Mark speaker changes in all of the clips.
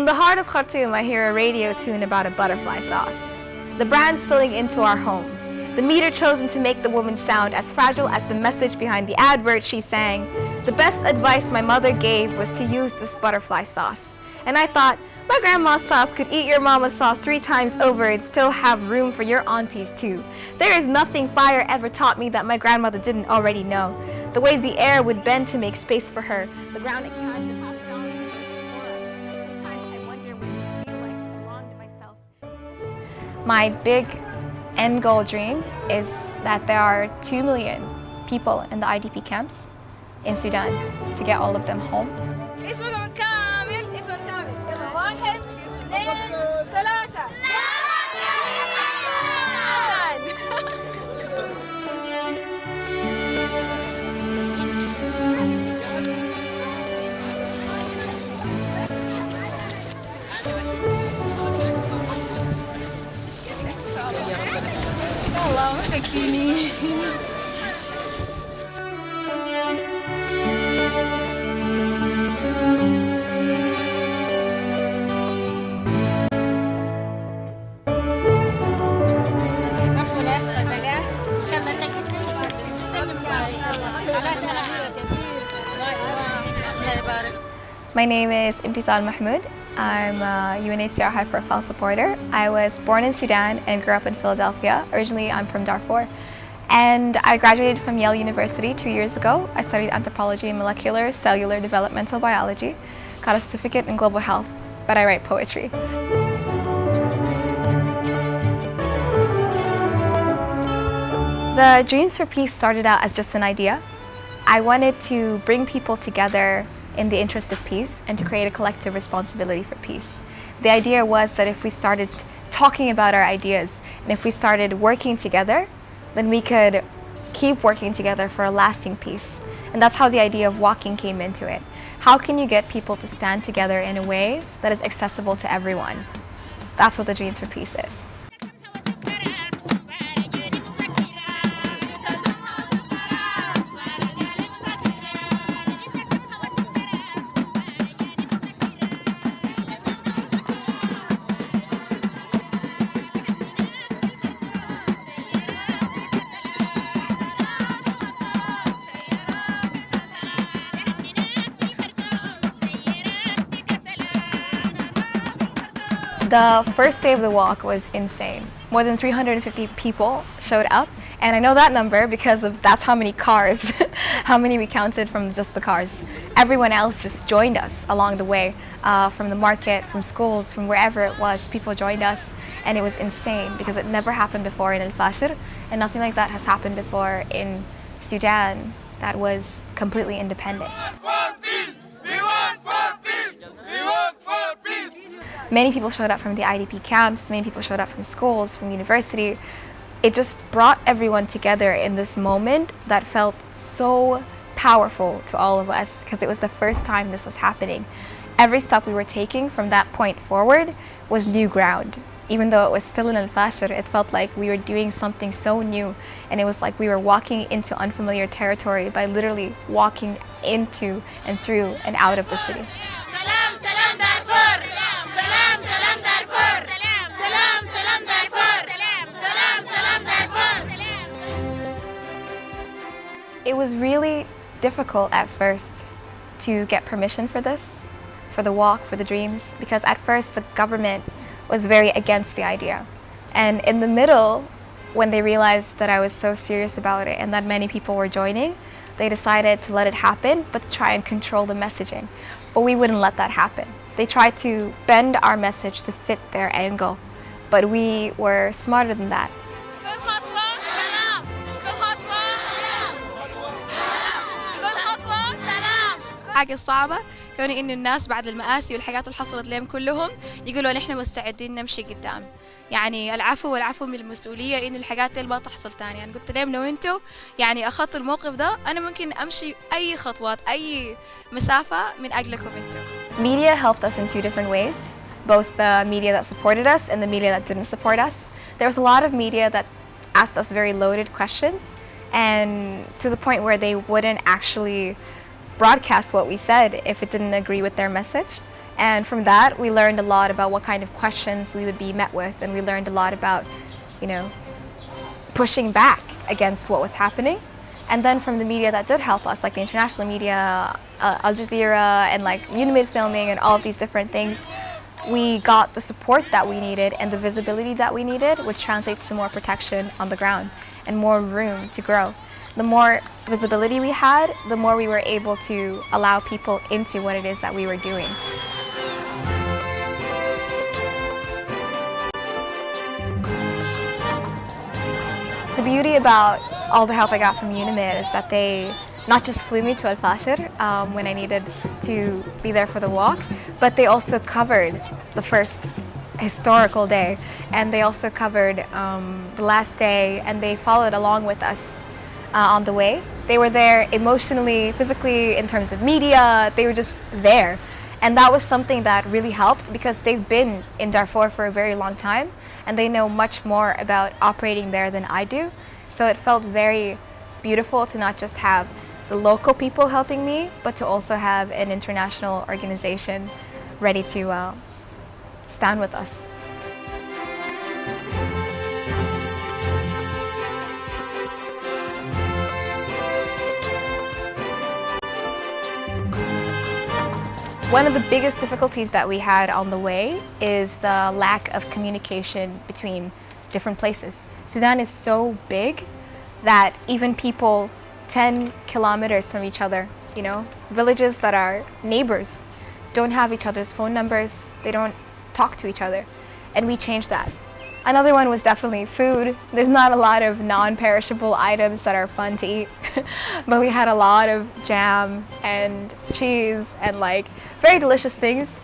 Speaker 1: the heart of Khartoum, I hear a radio tune about a butterfly sauce. The brand spilling into our home. The meter chosen to make the woman sound as fragile as the message behind the advert she sang. The best advice my mother gave was to use this butterfly sauce. And I thought, my grandma's sauce could eat your mama's sauce 3 times over and still have room for your aunties too. There is nothing fire ever taught me that my grandmother didn't already know. The way the air would bend to make space for her, the ground it carried the sauce down to those before us. Sometimes I wonder what it would feel like to belong to myself. My big end goal dream is that there are 2 million people in the IDP camps in Sudan, to get all of them home. My name is Eimtithal Mahmoud. I'm a UNHCR high-profile supporter. I was born in Sudan and grew up in Philadelphia. Originally, I'm from Darfur. And I graduated from Yale University 2 years ago. I studied anthropology and molecular cellular developmental biology. Got a certificate in global health, but I write poetry. The Dreams for Peace started out as just an idea. I wanted to bring people together in the interest of peace and to create a collective responsibility for peace. The idea was that if we started talking about our ideas and if we started working together, then we could keep working together for a lasting peace. And that's how the idea of walking came into it. How can you get people to stand together in a way that is accessible to everyone? That's what the Dreams for Peace is. The first day of the walk was insane. More than 350 people showed up, and I know that number because that's how many cars, how many we counted from just the cars. Everyone else just joined us along the way, from the market, from schools, from wherever it was, people joined us, and it was insane because it never happened before in Fasher, and nothing like that has happened before in Sudan that was completely independent. Many people showed up from the IDP camps, many people showed up from schools, from university. It just brought everyone together in this moment that felt so powerful to all of us because it was the first time this was happening. Every step we were taking from that point forward was new ground. Even though it was still in Al-Fasher, it felt like we were doing something so new, and it was like we were walking into unfamiliar territory by literally walking into and through and out of the city. It was really difficult at first to get permission for this, for the walk, for the dreams, because at first the government was very against the idea. And in the middle, when they realized that I was so serious about it and that many people were joining, they decided to let it happen, but to try and control the messaging. But we wouldn't let that happen. They tried to bend our message to fit their angle, but we were smarter than that.
Speaker 2: حاجة صعبة كون إنه الناس بعد المآسي والحاجات اللي حصلت لهم كلهم يقولوا نحن مستعدين نمشي قدام. يعني العفو والعفو من المسؤولية إنه الحاجات اللي ما تحصل تاني. يعني قلت لهم لو أنتوا يعني أخذتوا الموقف ده أنا ممكن أمشي أي خطوات أي مسافة من أجلكم أنتوا.
Speaker 1: Media helped us in 2 different ways, both the media that supported us and the media that didn't support us. There was a lot of media that asked us very loaded questions, and to the point where they wouldn't actually broadcast what we said if it didn't agree with their message. And from that, we learned a lot about what kind of questions we would be met with, and we learned a lot about, pushing back against what was happening. And then from the media that did help us, like the international media, Al Jazeera, and like Unimid filming and all of these different things, we got the support that we needed and the visibility that we needed, which translates to more protection on the ground and more room to grow. The more visibility we had, the more we were able to allow people into what it is that we were doing. The beauty about all the help I got from Unimid is that they not just flew me to Fasher when I needed to be there for the walk, but they also covered the first historical day, and they also covered the last day, and they followed along with us on the way. They were there emotionally, physically, in terms of media. They were just there. And that was something that really helped because they've been in Darfur for a very long time and they know much more about operating there than I do. So it felt very beautiful to not just have the local people helping me, but to also have an international organization ready to stand with us. One of the biggest difficulties that we had on the way is the lack of communication between different places. Sudan is so big that even people 10 kilometers from each other, villages that are neighbors, don't have each other's phone numbers, they don't talk to each other, and we changed that. Another one was definitely food. There's not a lot of non-perishable items that are fun to eat, but we had a lot of jam and cheese and very delicious things.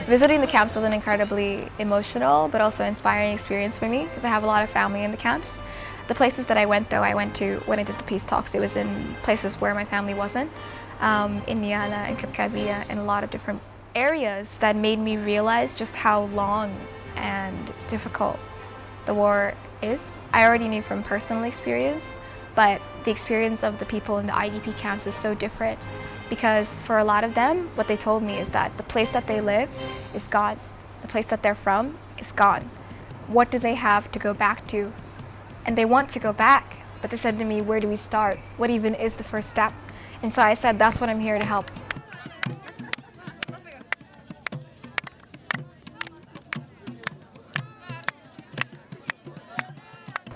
Speaker 1: Visiting the camps was an incredibly emotional but also inspiring experience for me because I have a lot of family in the camps. The places that I went to when I did the peace talks, it was in places where my family wasn't, in Niala and Kabkabiya, and a lot of different areas that made me realize just how long and difficult the war is. I already knew from personal experience, but the experience of the people in the IDP camps is so different. Because for a lot of them, what they told me is that the place that they live is gone. The place that they're from is gone. What do they have to go back to? And they want to go back, but they said to me, where do we start? What even is the first step? And so I said, that's what I'm here to help.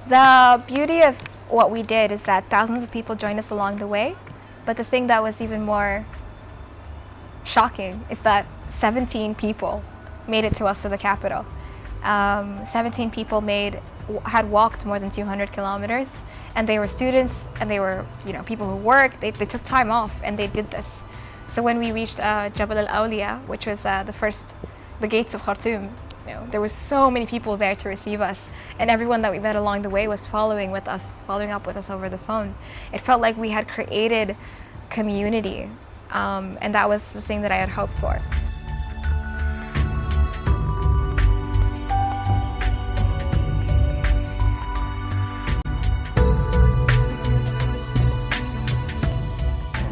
Speaker 1: The beauty of what we did is that thousands of people joined us along the way. But the thing that was even more shocking is that 17 people made it to us to the capital. 17 people had walked more than 200 kilometers, and they were students, and they were people who worked. They took time off, and they did this. So when we reached Jabal al-Awliya, which was the gates of Khartoum, there were so many people there to receive us, and everyone that we met along the way was following up with us over the phone. It felt like we had created community, and that was the thing that I had hoped for.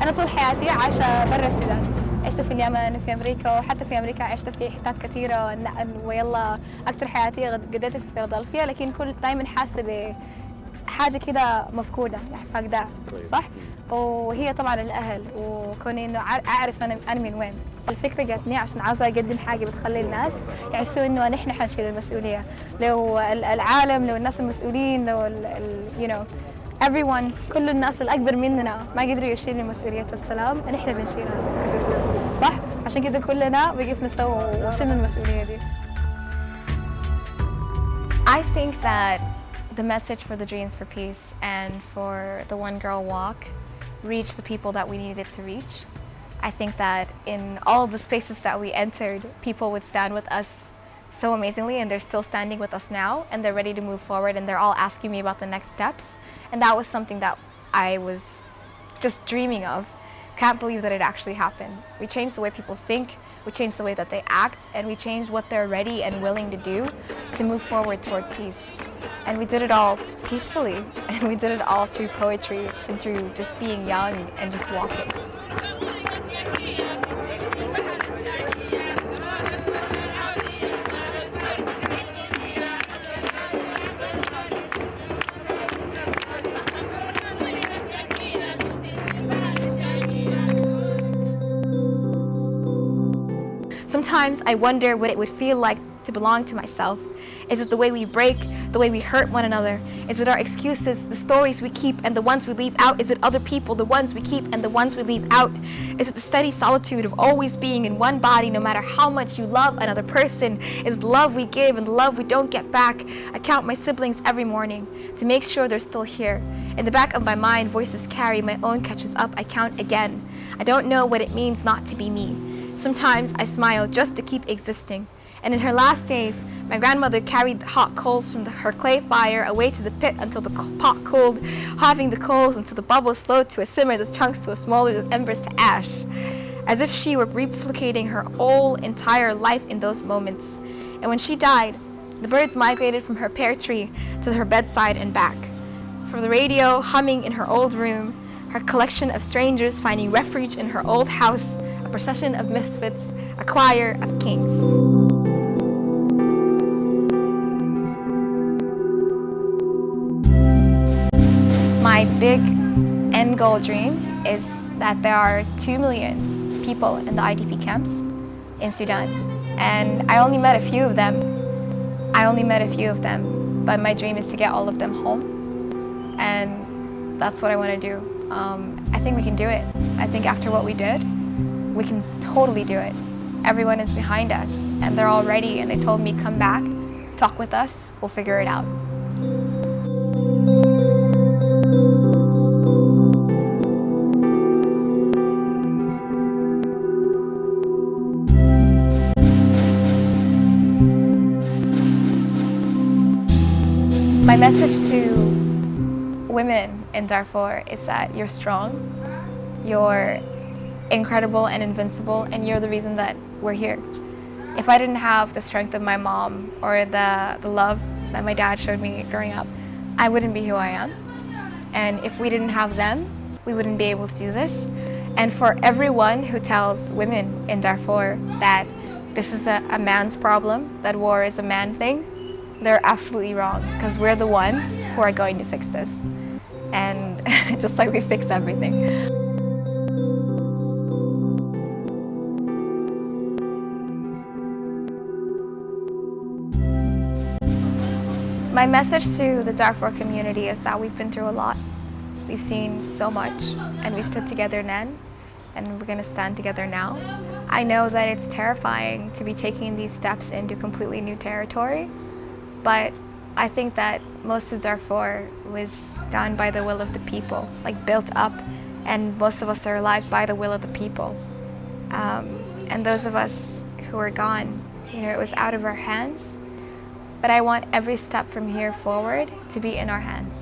Speaker 1: أنا طول حياتي عايشة برا السودان. عشت في اليمن وفي أمريكا، وحتى في أمريكا عشت في حتات كثيرة، ويلا أكثر حياتي قضيتها في فيلادلفيا، لكن دائما حاسة بحاجة كده مفقودة، فاقدة، صح؟ وهي طبعا الأهل، وكوني إنه أعرف أنا من وين. الفكرة جاتني عشان عاوزة أقدم حاجة بتخلي الناس يحسوا إنه نحن حنشيل المسؤولية. لو العالم، لو الناس المسؤولين، لو everyone، كل الناس الأكبر مننا ما قدروا يشيلوا مسؤولية السلام، نحن بنشيلها كتفنا، صح؟ عشان كده كلنا وقفنا سوا وشلنا المسؤولية دي. I think that the message for the Dreams for Peace and for the One Girl Walk reached the people that we needed it to reach. I think that in all of the spaces that we entered, people would stand with us so amazingly, and they're still standing with us now, and they're ready to move forward, and they're all asking me about the next steps. And that was something that I was just dreaming of. Can't believe that it actually happened. We changed the way people think, we changed the way that they act, and we changed what they're ready and willing to do to move forward toward peace. And we did it all peacefully, and we did it all through poetry and through just being young and just walking. Sometimes I wonder what it would feel like to belong to myself. Is it the way we break, the way we hurt one another? Is it our excuses, the stories we keep and the ones we leave out? Is it other people, the ones we keep and the ones we leave out? Is it the steady solitude of always being in one body no matter how much you love another person? Is it the love we give and the love we don't get back? I count my siblings every morning to make sure they're still here. In the back of my mind, voices carry, my own catches up, I count again. I don't know what it means not to be me. Sometimes I smile just to keep existing. And in her last days, my grandmother carried hot coals from her clay fire away to the pit until the pot cooled, halving the coals until the bubbles slowed to a simmer, the chunks to a smaller, the embers to ash. As if she were replicating her whole entire life in those moments. And when she died, the birds migrated from her pear tree to her bedside and back. From the radio humming in her old room, her collection of strangers finding refuge in her old house, a procession of misfits, a choir of kings. My big end goal dream is that there are 2 million people in the IDP camps in Sudan. And I only met a few of them. But my dream is to get all of them home. And that's what I want to do. I think we can do it. I think after what we did, we can totally do it. Everyone is behind us and they're all ready, and they told me, come back, talk with us, we'll figure it out. My message to women in Darfur is that you're strong, you're incredible and invincible, and you're the reason that we're here. If I didn't have the strength of my mom or the love that my dad showed me growing up, I wouldn't be who I am. And if we didn't have them, we wouldn't be able to do this. And for everyone who tells women in Darfur that this is a man's problem, that war is a man thing, they're absolutely wrong, because we're the ones who are going to fix this. And just like we fix everything. My message to the Darfur community is that we've been through a lot. We've seen so much, and we stood together then, and we're going to stand together now. I know that it's terrifying to be taking these steps into completely new territory, but I think that most of Darfur was done by the will of the people, like built up, and most of us are alive by the will of the people. And those of us who are gone, it was out of our hands. But I want every step from here forward to be in our hands.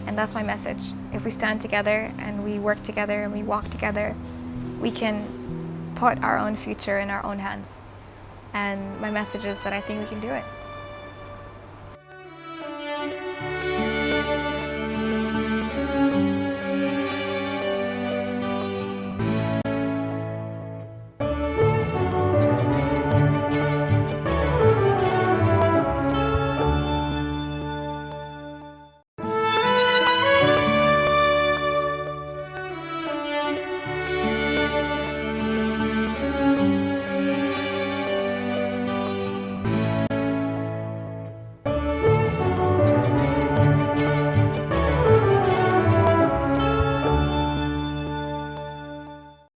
Speaker 1: And that's my message. If we stand together and we work together and we walk together, we can put our own future in our own hands. And my message is that I think we can do it.